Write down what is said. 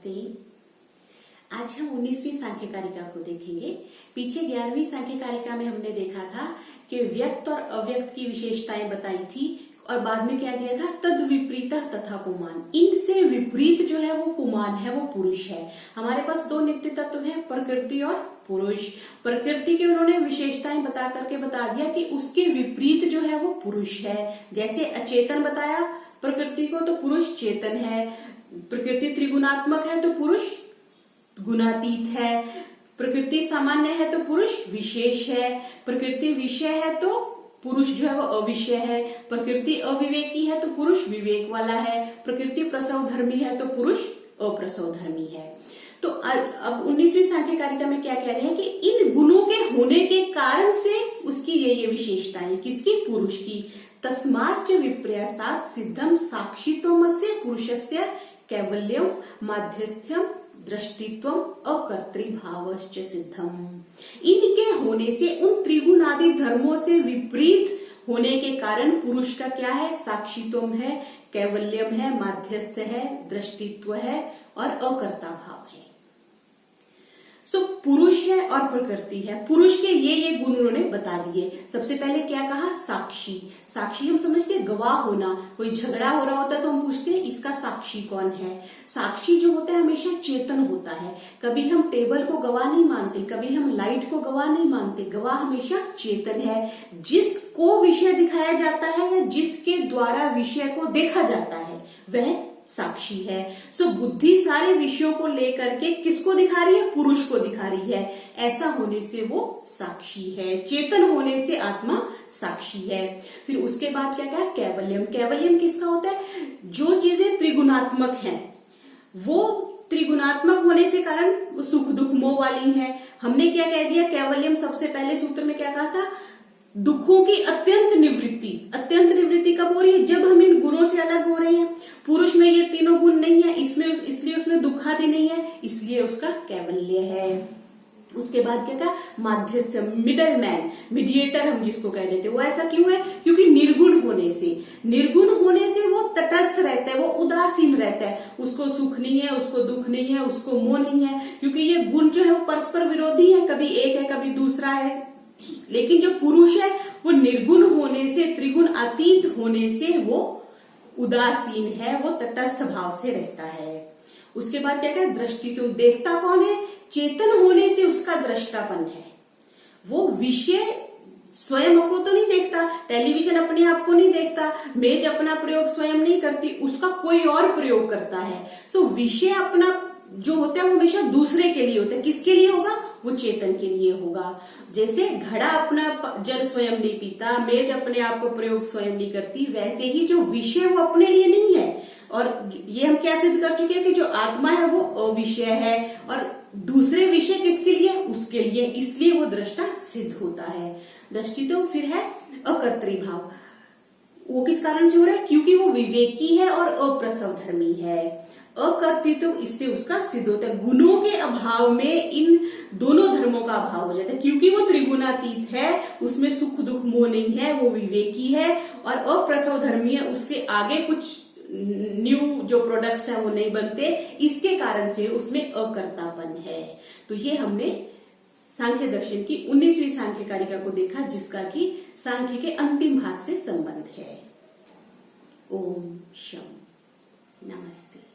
नमस्ते। आज हम 19वीं सांख्य कारिका को देखेंगे। पीछे 11वीं सांख्य कारिका में हमने देखा था कि व्यक्त और अव्यक्त की विशेषताएं बताई थी और बाद में क्या दिया था, तद विपरीत तथा पुमान। इनसे विपरीत जो है वो पुमान है, वो पुरुष है। हमारे पास दो नित्य तत्व हैं, प्रकृति और पुरुष। प्रकृति के उन्होंने विशेषताएं बता करके बता दिया कि उसके विपरीत जो है वो पुरुष है। जैसे अचेतन बताया प्रकृति को, तो पुरुष चेतन है। प्रकृति त्रिगुणात्मक है तो पुरुष गुणातीत है। प्रकृति सामान्य है तो पुरुष विशेष है। प्रकृति विषय है तो पुरुष जो है वो अविषय है। प्रकृति अविवेकी है तो पुरुष विवेक वाला है। प्रकृति प्रसव धर्मी है तो पुरुष अप्रसव धर्मी है। तो अब 19वीं सांख्य कारिका में क्या कह रहे हैं कि इन गुणों के होने के कारण से उसकी ये विशेषताएं, किसकी? पुरुष की। तस्माच्च विपर्यासात् सिद्धम साक्षित्वमस्य पुरुषस्य कैवल्यम माध्यस्थ्यम दृष्टित्वम अकर्तृभावश्च सिद्धम। इनके होने से, उन त्रिगुणादि धर्मों से विपरीत होने के कारण पुरुष का क्या है? साक्षित्वम है, कैवल्यम है, माध्यस्थ है, दृष्टित्व है और अकर्ता भाव है। पुरुष है और प्रकृति है। पुरुष के ये गुण उन्होंने बता दिए। सबसे पहले क्या कहा? साक्षी। साक्षी हम समझते हैं गवाह होना। कोई झगड़ा हो रहा होता है तो हम पूछते हैं इसका साक्षी कौन है। साक्षी जो होता है हमेशा चेतन होता है। कभी हम टेबल को गवाह नहीं मानते, कभी हम लाइट को गवाह नहीं मानते। गवाह हमेशा चेतन है। जिसको विषय दिखाया जाता है या जिसके द्वारा विषय को देखा जाता है वह साक्षी है। बुद्धि सारे विषयों को लेकर के किसको दिखा रही है? पुरुष को दिखा रही है। ऐसा होने से वो साक्षी है। चेतन होने से आत्मा साक्षी है। फिर उसके बाद क्या कहा? कैवल्यम। कैवल्यम किसका होता है? जो चीजें त्रिगुणात्मक हैं वो त्रिगुणात्मक होने से कारण सुख दुख मोह वाली है। हमने क्या कह दिया? कैवल्यम सबसे पहले सूत्र में क्या कहा था? दुखों की अत्यंत निवृत्ति। अत्यंत निवृत्ति कब हो रही है? जब हम इन गुणों से अलग हो रहे हैं। पुरुष में ये तीनों गुण नहीं है, इसलिए उसमें दुखादि नहीं है, इसलिए उसका कैवल्य है। उसके बाद क्या कहा? माध्यस्थ, मिडल मैन, मीडिएटर हम जिसको कह देते हैं। वो ऐसा क्यों है? क्योंकि निर्गुण होने से, वो तटस्थ रहता है, वो उदासीन रहता है। उसको सुख नहीं है, उसको दुख नहीं है, उसको मोह नहीं है, क्योंकि ये गुण जो है वो परस्पर विरोधी है। कभी एक है कभी दूसरा है। लेकिन जो पुरुष है वो निर्गुण होने से, त्रिगुण अतीत होने से वो उदासीन है, वो तटस्थ भाव से रहता है। उसके बाद क्या कहते हैं? दृष्टि। तुम देखता कौन है? चेतन होने से उसका दृष्टापन है। वो विषय स्वयं को तो नहीं देखता, टेलीविजन अपने आप को नहीं देखता, मेज अपना प्रयोग स्वयं नहीं करती, उसका कोई और प्रयोग करता है। विषय अपना जो होता है वो हमेशा दूसरे के लिए होता है। किसके लिए होगा? वो चेतन के लिए होगा। जैसे घड़ा अपना जल स्वयं नहीं पीता, मेज अपने आप को प्रयोग स्वयं नहीं करती, वैसे ही जो विषय वो अपने लिए नहीं है। और ये हम क्या सिद्ध कर चुके हैं कि जो आत्मा है वो अविषय है और दूसरे विषय किसके लिए? उसके लिए। इसलिए वो दृष्टा सिद्ध होता है। दृष्टि तो फिर है अकर्तृभाव। वो किस कारण से हो रहा है? क्योंकि वो विवेकी है और अप्रसव धर्मी है। अकर्तृत्व तो इससे उसका सिद्ध होता है। गुणों के अभाव में इन दोनों धर्मों का अभाव हो जाता है। क्योंकि वो त्रिगुणातीत है, उसमें सुख दुख मोह नहीं है, वो विवेकी है और अप्रसव धर्मी है। उससे आगे कुछ न्यू जो प्रोडक्ट्स हैं वो नहीं बनते। इसके कारण से उसमें अकर्तापन है। तो ये हमने सांख्य दर्शन की 19वीं सांख्य कारिका को देखा, जिसका कि सांख्य के अंतिम भाग से संबंध है। ओम शम नमस्ते।